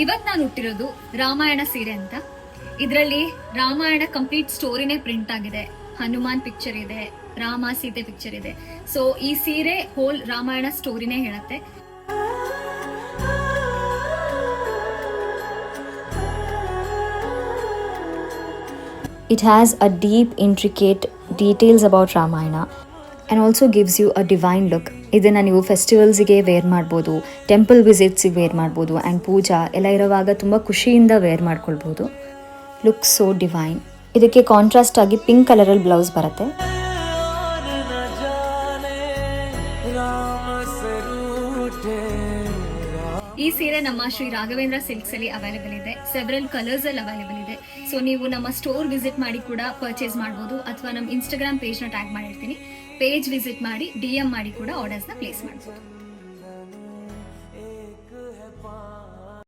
ಇವತ್ತು ನಾನು ಹುಟ್ಟಿರೋದು ರಾಮಾಯಣ ಸೀರೆ ಅಂತ. ಇದರಲ್ಲಿ ರಾಮಾಯಣ ಕಂಪ್ಲೀಟ್ ಸ್ಟೋರಿನೇ ಪ್ರಿಂಟ್ ಆಗಿದೆ. ಹನುಮಾನ್ ಪಿಕ್ಚರ್ ಇದೆ, ರಾಮ ಸೀತೆ ಪಿಕ್ಚರ್ ಇದೆ. ಸೊ ಈ ಸೀರೆ ಹೋಲ್ ರಾಮಾಯಣ ಸ್ಟೋರಿನೇ ಹೇಳುತ್ತೆ. It has a deep, intricate details about Ramayana and also gives you a divine look. ಇದನ್ನು ನೀವು ಫೆಸ್ಟಿವಲ್ಸ್ಗೆ ವೇರ್ ಮಾಡ್ಬೋದು, ಟೆಂಪಲ್ ವಿಸಿಟ್ಸಿಗೆ ವೇರ್ ಮಾಡ್ಬೋದು, ಆ್ಯಂಡ್ ಪೂಜಾ ಎಲ್ಲ ಇರುವಾಗ ತುಂಬ ಖುಷಿಯಿಂದ ವೇರ್ ಮಾಡ್ಕೊಳ್ಬೋದು. Look so divine. ಇದಕ್ಕೆ ಕಾಂಟ್ರಾಸ್ಟ್ ಆಗಿ ಪಿಂಕ್ ಕಲರಲ್ಲಿ ಬ್ಲೌಸ್ ಬರುತ್ತೆ. ಈ ಸೀರೆ ನಮ್ಮ ಶ್ರೀ ರಾಘವೇಂದ್ರ ಸಿಲ್ಕ್ಸ್ ಅಲ್ಲಿ ಅವೈಲೇಬಲ್ ಇದೆ. ಸೆವರಲ್ ಕಲರ್ಸ್ ಅಲ್ಲಿ ಅವೈಲೇಬಲ್ ಇದೆ. ಸೊ ನೀವು ನಮ್ಮ ಸ್ಟೋರ್ ವಿಸಿಟ್ ಮಾಡಿ ಕೂಡ ಪರ್ಚೇಸ್ ಮಾಡಬಹುದು, ಅಥವಾ ನಮ್ಮ ಇನ್ಸ್ಟಾಗ್ರಾಮ್ ಪೇಜ್ ನ ಟ್ಯಾಗ್ ಮಾಡಿರ್ತೀನಿ. ಪೇಜ್ ವಿಸಿಟ್ ಮಾಡಿ DM ಮಾಡಿ ಕೂಡ ಆರ್ಡರ್ಸ್ ನ ಪ್ಲೇಸ್ ಮಾಡಬಹುದು.